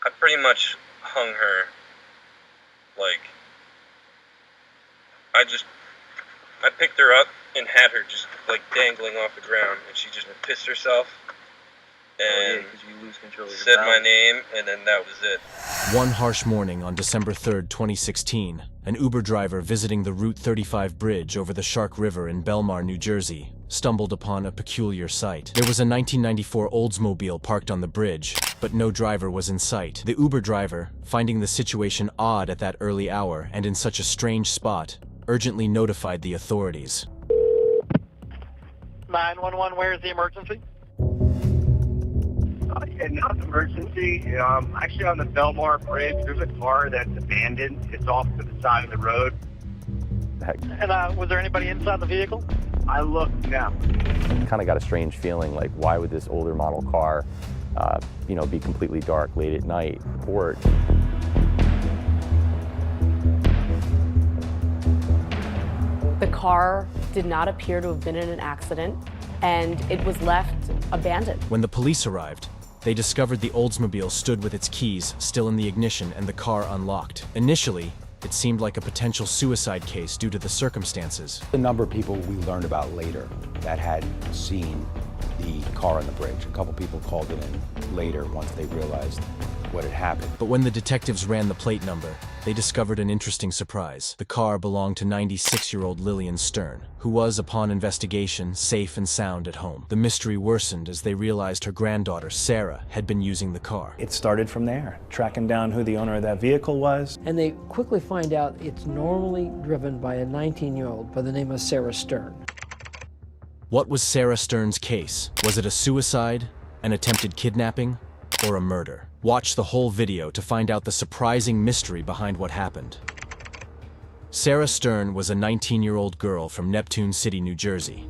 I pretty much hung her, like, I picked her up and had her just, like, dangling off the ground, and she just pissed herself, and you lose control of your said bowels. my name, and then that was it. One harsh morning on December 3rd, 2016, an Uber driver visiting the Route 35 bridge over the Shark River in Belmar, New Jersey, stumbled upon a peculiar sight. There was a 1994 Oldsmobile parked on the bridge, but no driver was in sight. The Uber driver, finding the situation odd at that early hour and in such a strange spot, urgently notified the authorities. 911, where is the emergency? Yeah, not an emergency. Actually, on the Belmar Bridge, there's a car that's abandoned. It's off to the side of the road. And was there anybody inside the vehicle? I looked now. Kind of got a strange feeling, like why would this older model car, be completely dark late at night in port? The car did not appear to have been in an accident, and it was left abandoned. When the police arrived, they discovered the Oldsmobile stood with its keys still in the ignition and the car unlocked. Initially, it seemed like a potential suicide case due to the circumstances. The number of people we learned about later that had seen the car on the bridge. A couple people called it in later once they realized what had happened. But when the detectives ran the plate number, they discovered an interesting surprise. The car belonged to 96-year-old Lillian Stern, who was, upon investigation, safe and sound at home. The mystery worsened as they realized her granddaughter, Sarah, had been using the car. It started from there, tracking down who the owner of that vehicle was. And they quickly find out it's normally driven by a 19-year-old by the name of Sarah Stern. What was Sarah Stern's case? Was it a suicide, an attempted kidnapping, or a murder? Watch the whole video to find out the surprising mystery behind what happened. Sarah Stern was a 19-year-old girl from Neptune City, New Jersey.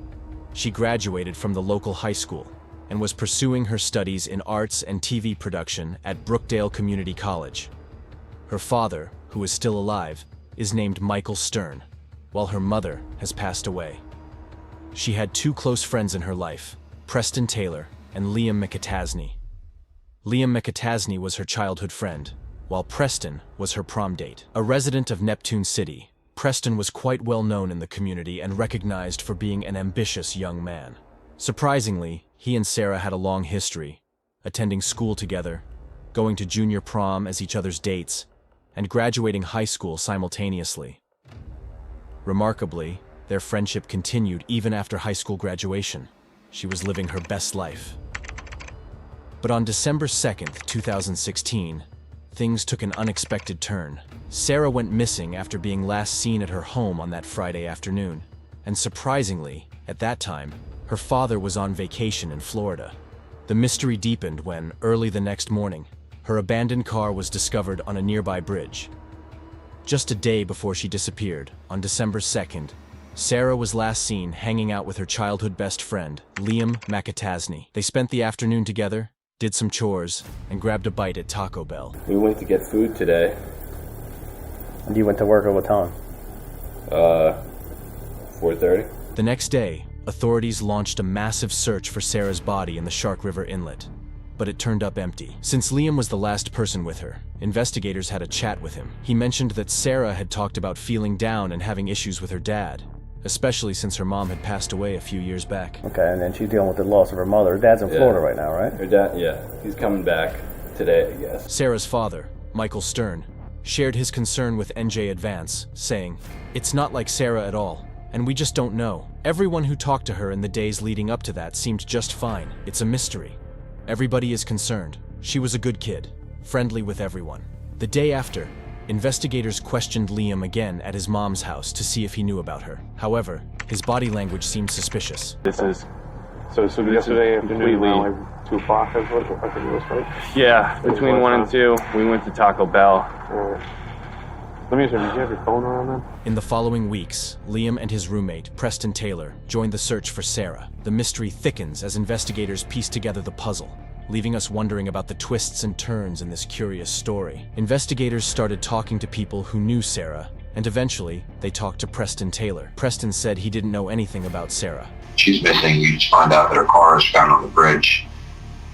She graduated from the local high school and was pursuing her studies in arts and TV production at Brookdale Community College. Her father, who is still alive, is named Michael Stern, while her mother has passed away. She had two close friends in her life, Preston Taylor and Liam McAtasney. Liam McAtasney was her childhood friend, while Preston was her prom date. A resident of Neptune City, Preston was quite well known in the community and recognized for being an ambitious young man. Surprisingly, he and Sarah had a long history, attending school together, going to junior prom as each other's dates, and graduating high school simultaneously. Remarkably, their friendship continued even after high school graduation. She was living her best life. But on December 2nd, 2016, things took an unexpected turn. Sarah went missing after being last seen at her home on that Friday afternoon. And surprisingly, at that time, her father was on vacation in Florida. The mystery deepened when, early the next morning, her abandoned car was discovered on a nearby bridge. Just a day before she disappeared, on December 2nd, Sarah was last seen hanging out with her childhood best friend, Liam McAtasney. They spent the afternoon together, did some chores, and grabbed a bite at Taco Bell. We went to get food today. And you went to work at what time? 4:30. The next day, authorities launched a massive search for Sarah's body in the Shark River Inlet, but it turned up empty. Since Liam was the last person with her, investigators had a chat with him. He mentioned that Sarah had talked about feeling down and having issues with her dad, especially since her mom had passed away a few years back. Okay, and then she's dealing with the loss of her mother. Her dad's in Florida right now, right? Her dad, yeah. He's coming back today, I guess. Sarah's father, Michael Stern, shared his concern with NJ Advance, saying, "It's not like Sarah at all, and we just don't know. Everyone who talked to her in the days leading up to that seemed just fine. It's a mystery. Everybody is concerned. She was a good kid, friendly with everyone." The day after, investigators questioned Liam again at his mom's house to see if he knew about her. However, his body language seemed suspicious. So yesterday afternoon, around like 2 o'clock, I think it was, right? Yeah, between 1 and 2, we went to Taco Bell. Let me ask you, did you have your phone around then? In the following weeks, Liam and his roommate, Preston Taylor, joined the search for Sarah. The mystery thickens as investigators piece together the puzzle, leaving us wondering about the twists and turns in this curious story. Investigators started talking to people who knew Sarah, and eventually, they talked to Preston Taylor. Preston said he didn't know anything about Sarah. She's missing. You just find out that her car is found on the bridge.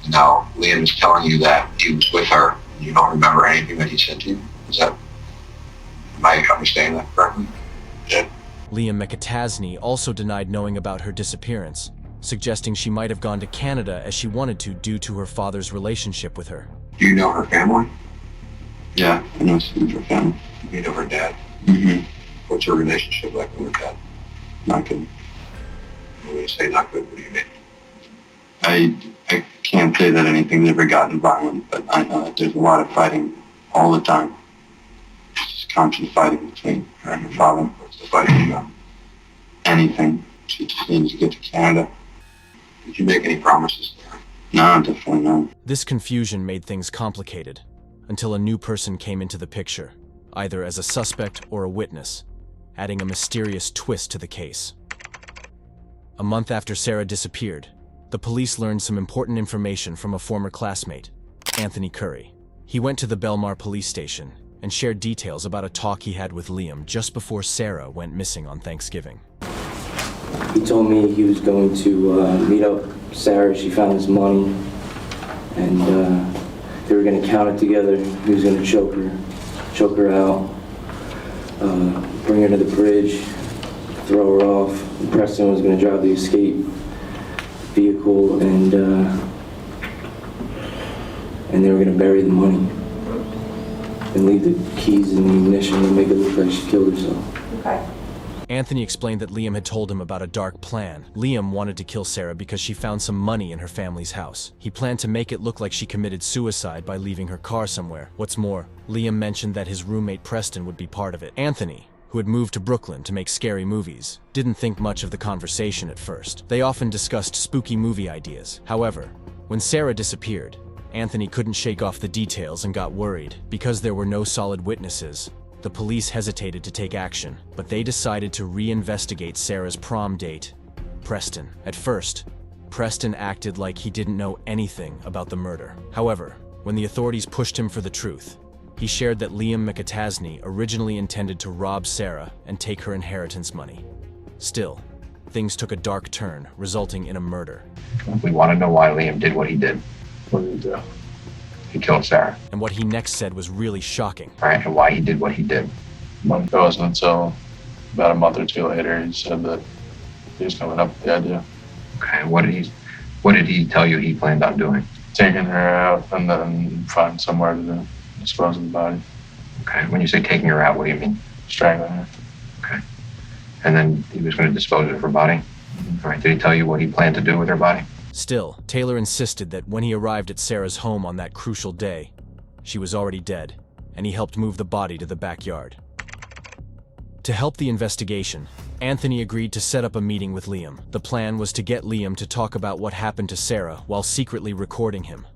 Now, Liam is telling you that he was with her You don't remember anything that he said to you? Am I understanding that correctly? Yeah. Liam McAtasney also denied knowing about her disappearance, suggesting she might have gone to Canada as she wanted to due to her father's relationship with her. Do you know her family? Yeah, I know some of her family. You know her dad? Mm-hmm. What's her relationship like with her dad? Not good. When you say not good, what do you mean? I can't say that anything's ever gotten violent, but I know that there's a lot of fighting all the time. Just constant fighting between her and her father. What's the fighting about? Anything. She just needs to get to Canada. Did you make any promises to her? No, definitely not. This confusion made things complicated until a new person came into the picture, either as a suspect or a witness, adding a mysterious twist to the case. A month after Sarah disappeared, the police learned some important information from a former classmate, Anthony Curry. He went to the Belmar police station and shared details about a talk he had with Liam just before Sarah went missing on Thanksgiving. He told me he was going to meet up Sarah. She found his money, and they were going to count it together. He was going to choke her out, bring her to the bridge, throw her off. And Preston was going to drive the escape vehicle, and they were going to bury the money and leave the keys in the ignition and make it look like she killed herself. Okay. Anthony explained that Liam had told him about a dark plan. Liam wanted to kill Sarah because she found some money in her family's house. He planned to make it look like she committed suicide by leaving her car somewhere. What's more, Liam mentioned that his roommate Preston would be part of it. Anthony, who had moved to Brooklyn to make scary movies, didn't think much of the conversation at first. They often discussed spooky movie ideas. However, when Sarah disappeared, Anthony couldn't shake off the details and got worried. Because there were no solid witnesses, the police hesitated to take action, but they decided to reinvestigate Sarah's prom date, Preston. At first, Preston acted like he didn't know anything about the murder. However, when the authorities pushed him for the truth, he shared that Liam McAtasney originally intended to rob Sarah and take her inheritance money. Still, things took a dark turn, resulting in a murder. We want to know why Liam did what he did. What did he do? He killed Sarah. And what he next said was really shocking. All right, and why he did what he did. It wasn't until about a month or two later he said that he was coming up with the idea. Okay, what did he tell you he planned on doing? Taking her out and then find somewhere to dispose of the body. Okay, when you say taking her out, what do you mean? Strangling her. Okay. And then he was going to dispose of her body? All right, did he tell you what he planned to do with her body? Still, Taylor insisted that when he arrived at Sarah's home on that crucial day, she was already dead, and he helped move the body to the backyard. To help the investigation, Anthony agreed to set up a meeting with Liam. The plan was to get Liam to talk about what happened to Sarah while secretly recording him.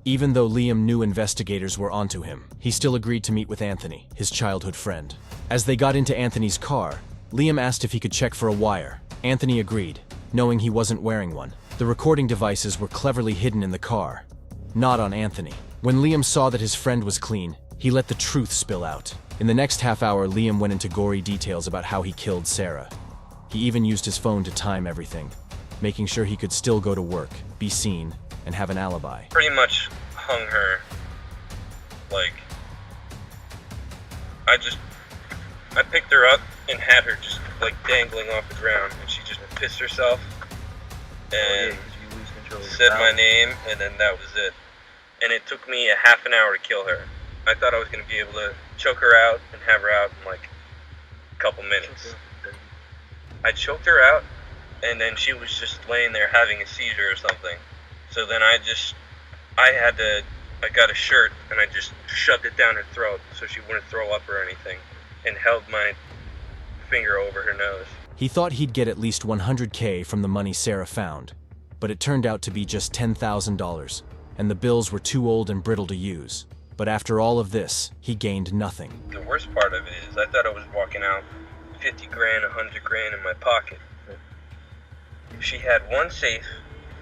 Even though Liam knew investigators were onto him, he still agreed to meet with Anthony, his childhood friend. As they got into Anthony's car, Liam asked if he could check for a wire. Anthony agreed, knowing he wasn't wearing one. The recording devices were cleverly hidden in the car, not on Anthony. When Liam saw that his friend was clean, he let the truth spill out. In the next half hour, Liam went into gory details about how he killed Sarah. He even used his phone to time everything, making sure he could still go to work, be seen, and have an alibi. Pretty much hung her, like, I picked her up and had her just, like, dangling off the ground, and she just pissed herself, and said my name, and then that was it. And it took me a half an hour to kill her. I thought I was going to be able to choke her out and have her out in, like, a couple minutes. I choked her out, and then she was just laying there having a seizure or something. So then I got a shirt, and I just shoved it down her throat so she wouldn't throw up or anything, and held my finger over her nose. He thought he'd get at least $100K from the money Sarah found, but it turned out to be just $10,000, and the bills were too old and brittle to use. But after all of this, he gained nothing. The worst part of it is I thought I was walking out 50 grand, 100 grand in my pocket. She had one safe,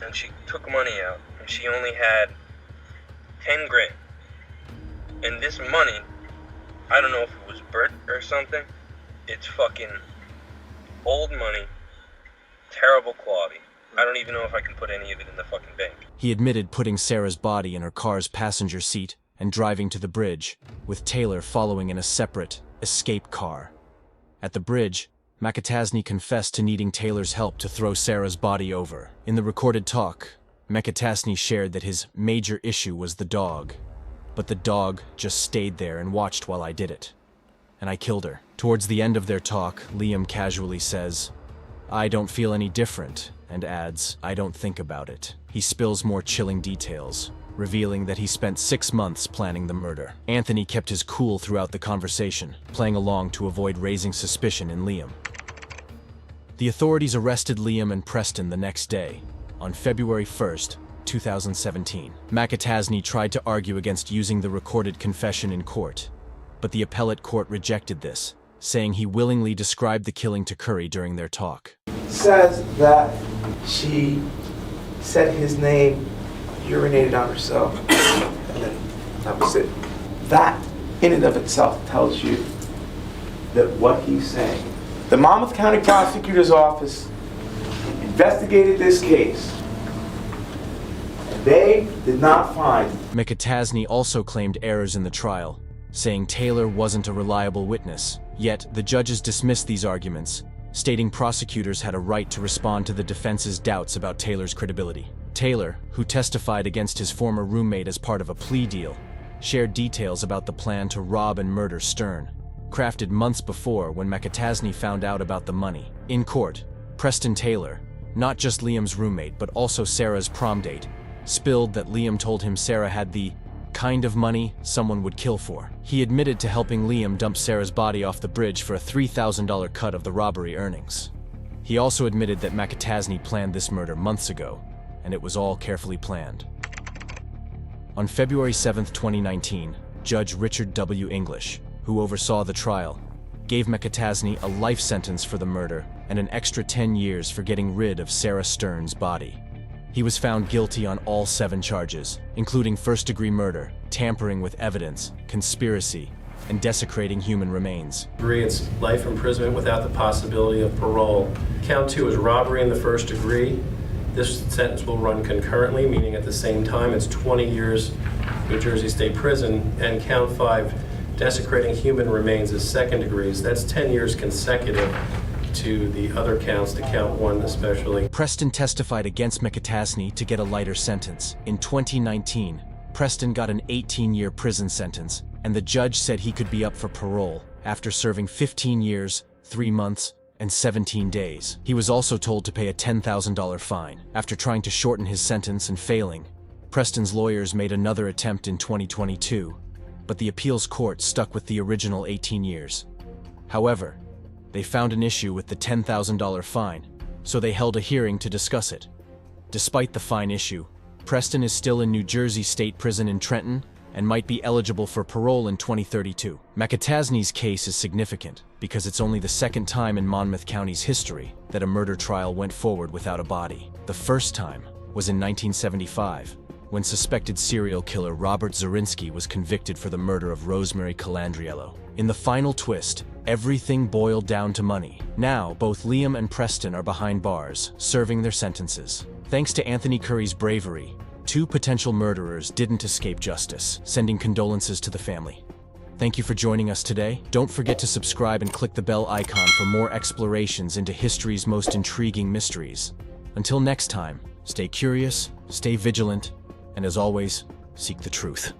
and she took money out, and she only had 10 grand. And this money, I don't know if it was burnt or something, it's fucking old money, terrible quality. I don't even know if I can put any of it in the fucking bank. He admitted putting Sarah's body in her car's passenger seat and driving to the bridge, with Taylor following in a separate, escape car. At the bridge, McAtasney confessed to needing Taylor's help to throw Sarah's body over. In the recorded talk, McAtasney shared that his major issue was the dog, but the dog just stayed there and watched while I did it. And I killed her. Towards the end of their talk, Liam casually says, "I don't feel any different," and adds, "I don't think about it." He spills more chilling details, revealing that he spent 6 months planning the murder. Anthony kept his cool throughout the conversation, playing along to avoid raising suspicion in Liam. The authorities arrested Liam and Preston the next day, on February 1st, 2017. McAtasney tried to argue against using the recorded confession in court, but the appellate court rejected this, saying he willingly described the killing to Curry during their talk. Says that she said his name, urinated on herself, and then that was it. That, in and of itself, tells you that what he's saying. The Monmouth County Prosecutor's Office investigated this case. They did not find. McAtasney also claimed errors in the trial, saying Taylor wasn't a reliable witness. Yet, the judges dismissed these arguments, stating prosecutors had a right to respond to the defense's doubts about Taylor's credibility. Taylor, who testified against his former roommate as part of a plea deal, shared details about the plan to rob and murder Stern, crafted months before when McAtasney found out about the money. In court, Preston Taylor, not just Liam's roommate but also Sarah's prom date, spilled that Liam told him Sarah had the kind of money someone would kill for. He admitted to helping Liam dump Sarah's body off the bridge for a $3,000 cut of the robbery earnings. He also admitted that McAtasney planned this murder months ago, and it was all carefully planned. On February 7, 2019, Judge Richard W. English, who oversaw the trial, gave McAtasney a life sentence for the murder and an extra 10 years for getting rid of Sarah Stern's body. He was found guilty on all 7 charges, including first-degree murder, tampering with evidence, conspiracy, and desecrating human remains. It's life imprisonment without the possibility of parole. Count 2 is robbery in the first degree. This sentence will run concurrently, meaning at the same time. It's 20 years New Jersey State Prison. And count 5, desecrating human remains, is second degrees. That's 10 years consecutive to the other counts, to count 1 especially. Preston testified against McAtasney to get a lighter sentence. In 2019, Preston got an 18-year prison sentence, and the judge said he could be up for parole after serving 15 years, 3 months, and 17 days. He was also told to pay a $10,000 fine. After trying to shorten his sentence and failing, Preston's lawyers made another attempt in 2022, but the appeals court stuck with the original 18 years. However, they found an issue with the $10,000 fine, so they held a hearing to discuss it. Despite the fine issue, Preston is still in New Jersey State Prison in Trenton and might be eligible for parole in 2032. McAtasney's case is significant because it's only the second time in Monmouth County's history that a murder trial went forward without a body. The first time was in 1975, when suspected serial killer Robert Zarinsky was convicted for the murder of Rosemary Calandriello. In the final twist, everything boiled down to money. Now, both Liam and Preston are behind bars, serving their sentences. Thanks to Anthony Curry's bravery, 2 potential murderers didn't escape justice, sending condolences to the family. Thank you for joining us today. Don't forget to subscribe and click the bell icon for more explorations into history's most intriguing mysteries. Until next time, stay curious, stay vigilant, and as always, seek the truth.